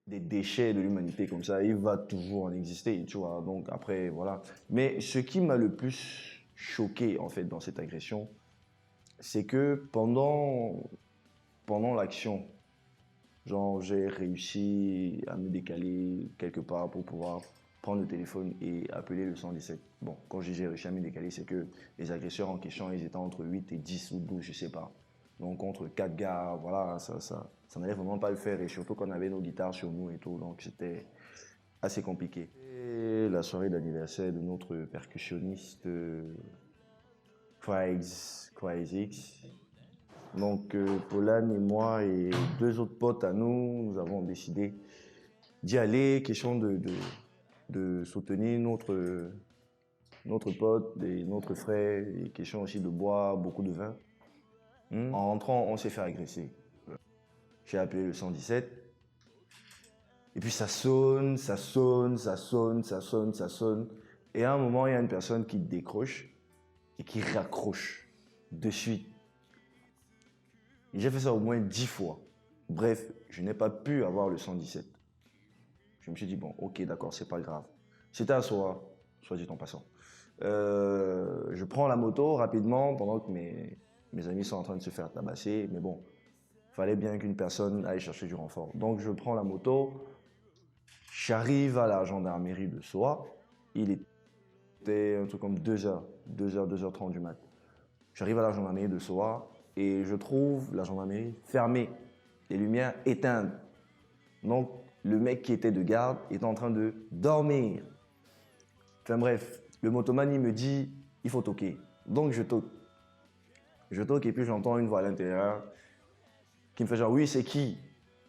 des déchets de l'humanité comme ça, il va toujours en exister, tu vois. Donc après, voilà. Mais ce qui m'a le plus choqué, en fait, dans cette agression, c'est que pendant l'action, genre, j'ai réussi à me décaler quelque part pour pouvoir prendre le téléphone et appeler le 117. Bon, quand je dis j'ai réussi à me décaler, c'est que les agresseurs en question, ils étaient entre 8 et 10 ou 12, je sais pas. Donc, contre 4 gars, voilà, ça n'allait vraiment pas le faire. Et surtout qu'on avait nos guitares sur nous et tout. Donc, c'était assez compliqué. Et la soirée d'anniversaire de notre percussionniste, X. Donc, Pauline et moi et deux autres potes à nous, nous avons décidé d'y aller, question de soutenir notre pote et notre frère, et question aussi de boire beaucoup de vin. En rentrant, on s'est fait agresser. J'ai appelé le 117, et puis ça sonne, ça sonne, ça sonne, ça sonne, ça sonne. Et à un moment, il y a une personne qui décroche et qui raccroche de suite. Et j'ai fait ça au moins 10 fois. Bref, je n'ai pas pu avoir le 117. Je me suis dit, bon, ok, d'accord, c'est pas grave. C'était un soir, soit dit en passant. Je prends la moto rapidement pendant que mes amis sont en train de se faire tabasser. Mais bon, fallait bien qu'une personne aille chercher du renfort. Donc je prends la moto, j'arrive à la gendarmerie de Soa. Il était un truc comme 2h, 2h30 du mat. J'arrive à la gendarmerie de Soa et je trouve la gendarmerie fermée, les lumières éteintes. Donc le mec qui était de garde était en train de dormir. Enfin bref, le motoman il me dit il faut toquer. Donc je toque. Je toque et puis j'entends une voix à l'intérieur qui me fait genre oui c'est qui?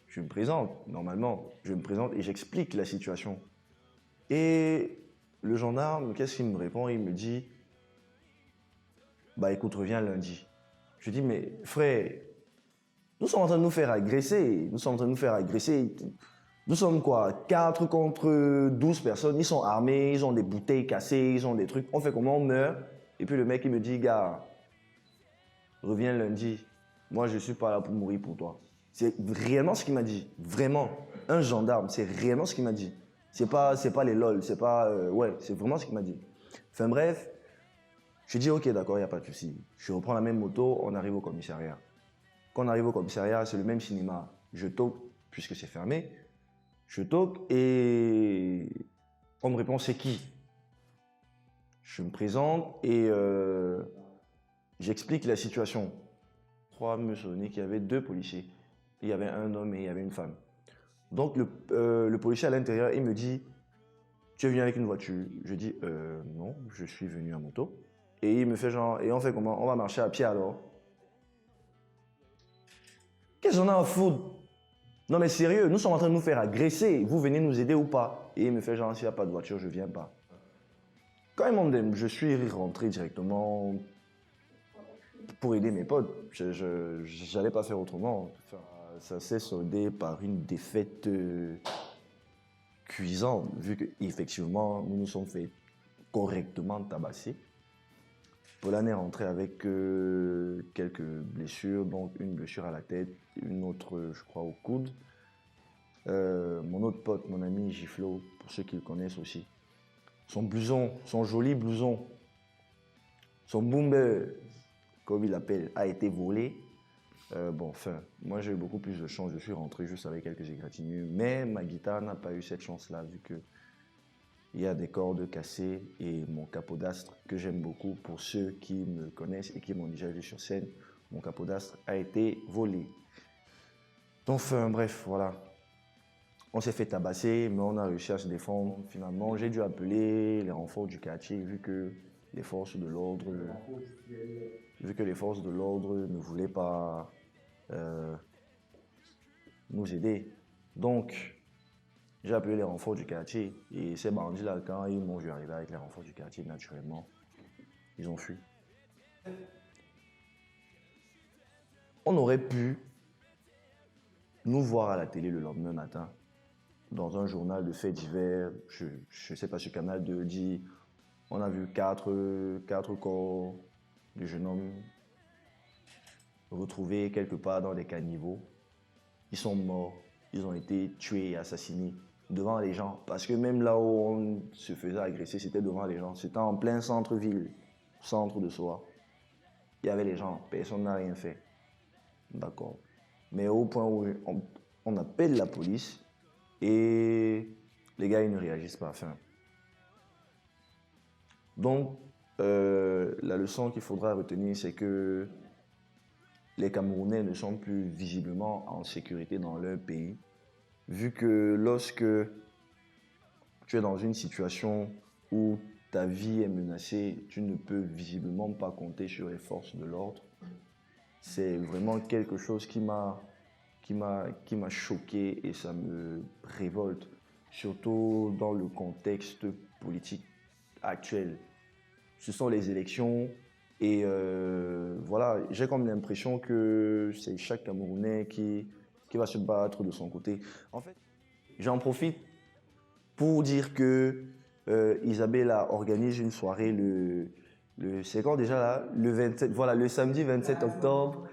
Je me présente normalement, je me présente et j'explique la situation. Et le gendarme, qu'est-ce qu'il me répond? Il me dit bah écoute reviens lundi. Je dis mais frère, nous sommes en train de nous faire agresser, nous sommes en train de nous faire agresser. Nous sommes quoi? 4 contre 12 personnes, ils sont armés, ils ont des bouteilles cassées, ils ont des trucs. On fait comment? On meurt. Et puis le mec il me dit gars, reviens lundi. Moi, je suis pas là pour mourir pour toi. C'est réellement ce qu'il m'a dit. Vraiment. Un gendarme, c'est réellement ce qu'il m'a dit. C'est pas les lol, c'est pas, ouais, c'est vraiment ce qu'il m'a dit. Enfin bref, je dis ok, d'accord, il n'y a pas de souci. Je reprends la même moto, on arrive au commissariat. Quand on arrive au commissariat, c'est le même cinéma. Je toque, puisque c'est fermé. Je toque et on me répond c'est qui? Je me présente et j'explique la situation. 3 me sonnaient qu'il y avait 2 policiers. Il y avait un homme et il y avait une femme. Donc le policier à l'intérieur, il me dit, tu es venu avec une voiture? Je dis, non, je suis venu en moto. Et il me fait genre, et on fait comment? On va marcher à pied alors? Qu'est-ce qu'on a à foutre? Non mais sérieux, nous sommes en train de nous faire agresser. Vous venez nous aider ou pas? Et il me fait genre, s'il n'y a pas de voiture, je viens pas. Quand ils m'ont dit, je suis rentré directement pour aider mes potes. Je n'allais pas faire autrement. Enfin, ça s'est soldé par une défaite cuisante, vu qu'effectivement, nous nous sommes fait correctement tabasser. Polan est rentré avec quelques blessures, donc une blessure à la tête, une autre, je crois, au coude. Mon autre pote, mon ami Giflo, pour ceux qui le connaissent aussi. Son blouson, son joli blouson, son bomber, comme il l'appelle, a été volé. Bon, enfin, moi j'ai eu beaucoup plus de chance, je suis rentré juste avec quelques égratignures, mais ma guitare n'a pas eu cette chance-là, vu que il y a des cordes cassées et mon capodastre, que j'aime beaucoup pour ceux qui me connaissent et qui m'ont déjà vu sur scène, mon capodastre a été volé. Donc, enfin, bref, voilà. On s'est fait tabasser, mais on a réussi à se défendre. Finalement, j'ai dû appeler les renforts du quartier, vu que les forces de l'ordre, ne voulaient pas nous aider. Donc, j'ai appelé les renforts du quartier et ces bandits-là, quand ils m'ont vu arriver avec les renforts du quartier, naturellement, ils ont fui. On aurait pu nous voir à la télé le lendemain matin, dans un journal de faits divers, je ne sais pas, sur Canal 2, dit on a vu quatre corps de jeunes hommes retrouvés quelque part dans des caniveaux. Ils sont morts. ils ont été tués et assassinés devant les gens. Parce que même là où on se faisait agresser, c'était devant les gens. C'était en plein centre-ville, centre de Soa. Il y avait les gens, personne n'a rien fait. D'accord. Mais au point où on appelle la police et les gars, ils ne réagissent pas. Enfin, donc, la leçon qu'il faudra retenir, c'est que les Camerounais ne sont plus visiblement en sécurité dans leur pays, vu que lorsque tu es dans une situation où ta vie est menacée, tu ne peux visiblement pas compter sur les forces de l'ordre. C'est vraiment quelque chose qui m'a choqué et ça me révolte, surtout dans le contexte politique actuel. Ce sont les élections et voilà, j'ai comme l'impression que c'est chaque Camerounais qui va se battre de son côté. En fait, j'en profite pour dire que Isabella organise une soirée c'est quand déjà là? Le 27, voilà, le samedi 27 octobre.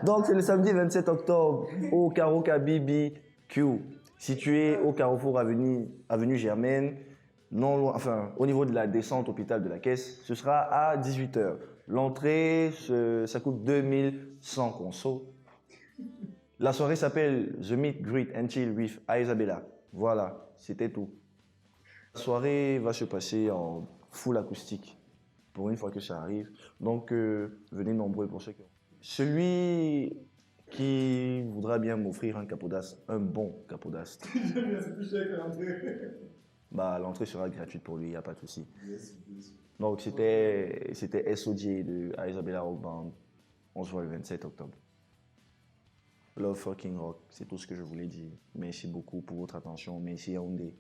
Donc c'est le samedi 27 octobre au Karoka BBQ, situé au carrefour avenue Germaine, non loin, enfin au niveau de la descente hôpital de la Caisse. Ce sera à 18 h. L'entrée, ça coûte 2100 consos. La soirée s'appelle The Meet, Greet and Chill with Isabella. Voilà, c'était tout. La soirée va se passer en full acoustique pour une fois que ça arrive. Donc, venez nombreux pour ceux qui ont. Celui qui voudra bien m'offrir un capodas, un bon capodas, C'est plus cher que l'entrée. bah, l'entrée sera gratuite pour lui, il n'y a pas de souci. Yes, yes. Donc, c'était SOJ de Isabella Rock Band. On se voit le 27 octobre. Love fucking rock, c'est tout ce que je voulais dire. Merci beaucoup pour votre attention. Merci Yaoundé.